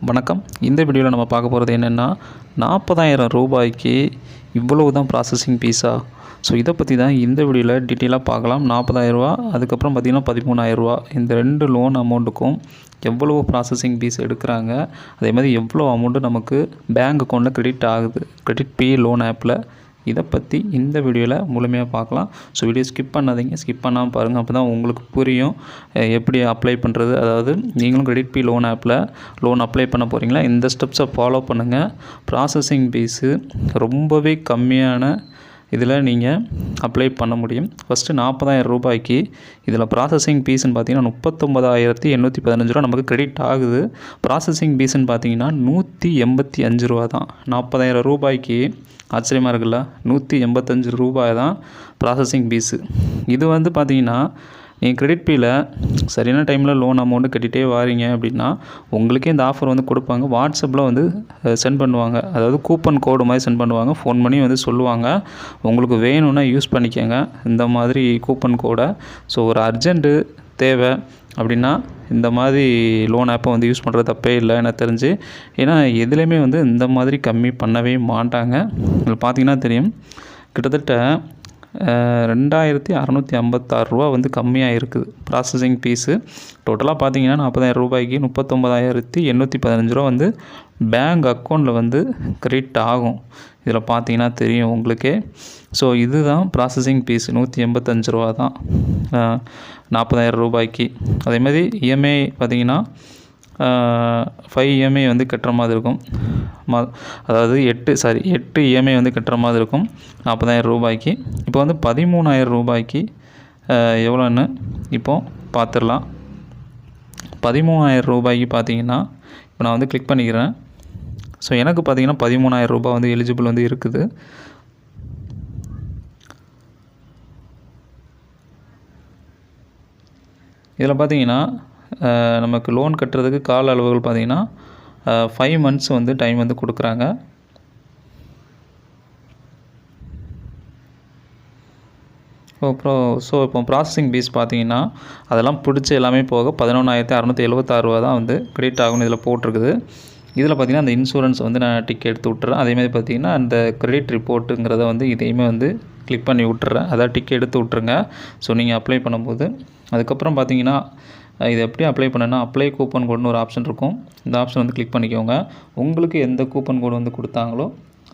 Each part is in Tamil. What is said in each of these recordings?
வணக்கம். இந்த வீடியோவில் நம்ம பார்க்க போகிறது என்னென்னா, 40,000 ரூபாய்க்கு இவ்வளவு தான் ப்ராசஸிங் ஃபீஸா? ஸோ இதை பற்றி தான் இந்த வீடியோவில் டீட்டெயிலாக பார்க்கலாம். 40,000 ரூபா, அதுக்கப்புறம் பார்த்திங்கன்னா 13,000 ரூபா, இந்த 2 லோன் அமௌண்ட்டுக்கும் எவ்வளோ ப்ராசஸிங் ஃபீஸ் எடுக்கிறாங்க, அதே மாதிரி எவ்வளோ அமௌண்ட்டு நமக்கு பேங்க் அக்கௌண்ட்டில் கிரெடிட் ஆகுது, கிரெடிட் பே லோன் ஆப்பில். இதை பற்றி இந்த வீடியோவில் முழுமையாக பார்க்கலாம். ஸோ வீடியோ ஸ்கிப் பண்ணாதீங்க, ஸ்கிப் பண்ணாமல் பாருங்கள். அப்போ தான் உங்களுக்கு புரியும் எப்படி அப்ளை பண்ணுறது. அதாவது நீங்களும் கிரெடிட் பே லோன் ஆப்பில் லோன் அப்ளை பண்ண போகிறீங்களா, இந்த ஸ்டெப்ஸை ஃபாலோ பண்ணுங்கள். ப்ராசஸிங் ஃபீஸு ரொம்பவே கம்மியான இதில் நீங்கள் அப்ளை பண்ண முடியும். ஃபஸ்ட்டு 40,000 ரூபாய்க்கு இதில் ப்ராசஸிங் ஃபீஸ்ன்னு பார்த்தீங்கன்னா 39,815 ரூபா நமக்கு கிரெடிட் ஆகுது. ப்ராசஸிங் ஃபீஸ்ன்னு பார்த்தீங்கன்னா 185 ரூபா தான். 40,000 ரூபாய்க்கு ஆச்சரியமாக இருக்குல்ல, 185 ரூபாய் தான் ப்ராசஸிங் ஃபீஸு. இது வந்து பார்த்தீங்கன்னா நீங்கள் கிரெடிட் பேயில் சரியான டைமில் லோன் அமௌண்ட்டு கட்டிகிட்டே வாரீங்க அப்படின்னா உங்களுக்கே இந்த ஆஃபர் வந்து கொடுப்பாங்க. வாட்ஸ்அப்பில் வந்து சென்ட் பண்ணுவாங்க. அதாவது கூப்பன் கோடு மாதிரி சென்ட் பண்ணுவாங்க. ஃபோன் பண்ணி வந்து சொல்லுவாங்க, உங்களுக்கு வேணும்னா யூஸ் பண்ணிக்கோங்க இந்த மாதிரி கூப்பன் கோடை. ஸோ ஒரு அர்ஜென்ட்டு தேவை அப்படின்னா இந்த மாதிரி லோன் ஆப்பை வந்து யூஸ் பண்ணுறது தப்பே இல்லை எனக்கு தெரிஞ்சு. ஏன்னா எதுலேயுமே வந்து இந்த மாதிரி கம்மி பண்ணவே மாட்டாங்க. இதில் பார்த்தீங்கன்னா தெரியும், கிட்டத்தட்ட 2,656 ரூபா வந்து கம்மியாக இருக்குது ப்ராசஸிங் ஃபீஸு. டோட்டலாக பார்த்தீங்கன்னா 40,000 ரூபாய்க்கு 39,815 ரூபா வந்து பேங்க் அக்கௌண்ட்டில் வந்து கிரெடிட் ஆகும். இதில் பார்த்தீங்கன்னா தெரியும் உங்களுக்கே. ஸோ இதுதான் ப்ராசஸிங் ஃபீஸ், 185 ரூபா தான் 40,000 ரூபாய்க்கு. அதேமாதிரி இஎம்ஐ பார்த்திங்கன்னா 5 இஎம்ஐ வந்து கட்டுற மாதிரி இருக்கும். அதாவது 8 இஎம்ஐ வந்து கட்டுற மாதிரி இருக்கும் 40,000 ரூபாய்க்கு. இப்போ வந்து 13,000 ரூபாய்க்கு எவ்வளோன்னு இப்போ பார்த்துடலாம். 13,000 ரூபாய்க்கு பார்த்தீங்கன்னா இப்போ நான் வந்து கிளிக் பண்ணிக்கிறேன். ஸோ எனக்கு பார்த்தீங்கன்னா 13,000 ரூபாய் வந்து எலிஜிபிள் வந்து இருக்குது. இதில் பார்த்தீங்கன்னா நமக்கு லோன் கட்டுறதுக்கு கால அளவுகள் பார்த்தீங்கன்னா 5 மந்த்ஸ் வந்து டைம் வந்து கொடுக்குறாங்க. இப்போ ப்ராசஸிங் ஃபீஸ் பார்த்தீங்கன்னா அதெல்லாம் பிடிச்சி எல்லாமே போக 11,676 ரூபா தான் வந்து கிரெடிட் ஆகும்னு இதில் போட்டிருக்குது. இதில் பார்த்திங்கன்னா அந்த இன்சூரன்ஸ் வந்து நான் டிக் எடுத்து விட்டுறேன். அதேமாதிரி பார்த்திங்கன்னா அந்த கிரெடிட் ரிப்போர்ட்டுங்கிறத வந்து இதையுமே வந்து கிளிக் பண்ணி விட்டுறேன். அதாவது டிக் எடுத்து விட்ருங்க. ஸோ நீங்கள் அப்ளை பண்ணும்போது அதுக்கப்புறம் பார்த்திங்கன்னா இது எப்படி அப்ளை பண்ணேன்னா, அப்ளை கூப்பன் கோடுன்னு ஒரு ஆப்ஷன் இருக்கும். இந்த ஆப்ஷன் வந்து கிளிக் பண்ணிக்கோங்க. உங்களுக்கு எந்த கூப்பன் கோடு வந்து கொடுத்தாங்களோ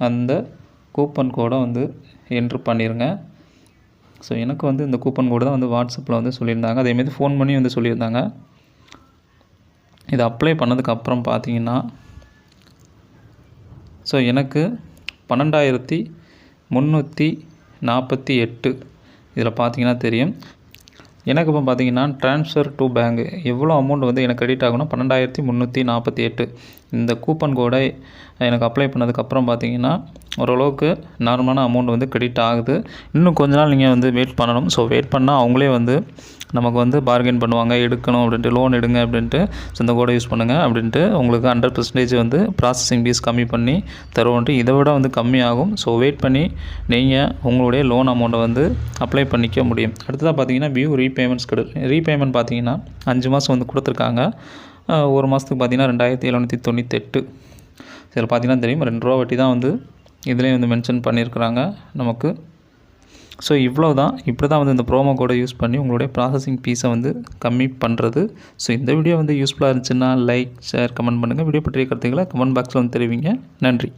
அந்த கூப்பன் கோடை வந்து என்ட்ரு பண்ணிடுங்க. ஸோ எனக்கு வந்து இந்த கூப்பன் கோடு தான் வந்து வாட்ஸ்அப்பில் வந்து சொல்லியிருந்தாங்க. அதேமாதிரி ஃபோன் பண்ணி வந்து சொல்லியிருந்தாங்க. இதை அப்ளை பண்ணதுக்கப்புறம் பார்த்தீங்கன்னா ஸோ எனக்கு 12,348 இதில் பார்த்தீங்கன்னா தெரியும். எனக்கு இப்போ பார்த்தீங்கன்னா ட்ரான்ஸ்ஃபர் டு பேங்க் எவ்வளோ அமௌண்ட் வந்து எனக்கு கிரெடிட் ஆகும்னா 12,348. இந்த கூப்பன் கோடை எனக்கு அப்ளை பண்ணதுக்கப்புறம் பார்த்தீங்கன்னா ஓரளவுக்கு நார்மலான அமௌண்ட் வந்து கிரெடிட் ஆகுது. இன்னும் கொஞ்ச நாள் நீங்கள் வந்து வெயிட் பண்ணணும். ஸோ வெயிட் பண்ணால் அவங்களே வந்து நமக்கு வந்து பார்கெயின் பண்ணுவாங்க, எடுக்கணும் அப்படின்ட்டு, லோன் எடுங்க அப்படின்ட்டு, ஸோ இந்த கோடை யூஸ் பண்ணுங்கள் அப்படின்ட்டு உங்களுக்கு 100% வந்து ப்ராசஸிங் ஃபீஸ் கம்மி பண்ணி தருவோன்ட்டு. இதை விட வந்து கம்மியாகும். ஸோ வெயிட் பண்ணி நீங்கள் உங்களுடைய லோன் அமௌண்ட்டை வந்து அப்ளை பண்ணிக்க முடியும். அடுத்ததாக பார்த்தீங்கன்னா வியூ ரீபேமெண்ட் ஸ்கெடியூல். ரீபேமெண்ட் பார்த்தீங்கன்னா 5 மாதம் வந்து கொடுத்துருக்காங்க. ஒரு மாதத்துக்கு பார்த்தீங்கன்னா 2,798. இதில் பார்த்தீங்கன்னா தெரியும், 2 ரூபா வட்டி தான் வந்து இதுலேயும் வந்து மென்ஷன் பண்ணியிருக்கிறாங்க நமக்கு. ஸோ இவ்வளோ தான். இப்படி தான் வந்து இந்த ப்ரோமோ கோடை யூஸ் பண்ணி உங்களுடைய ப்ராசஸிங் ஃபீஸை வந்து கம்மி பண்ணுறது. ஸோ இந்த வீடியோ வந்து யூஸ்ஃபுல்லாக இருந்துச்சுன்னா லைக், ஷேர், கமெண்ட் பண்ணுங்கள். வீடியோ பற்றிய கருத்துக்களை கமெண்ட் பாக்ஸில் வந்து தெரிவிங்க. நன்றி.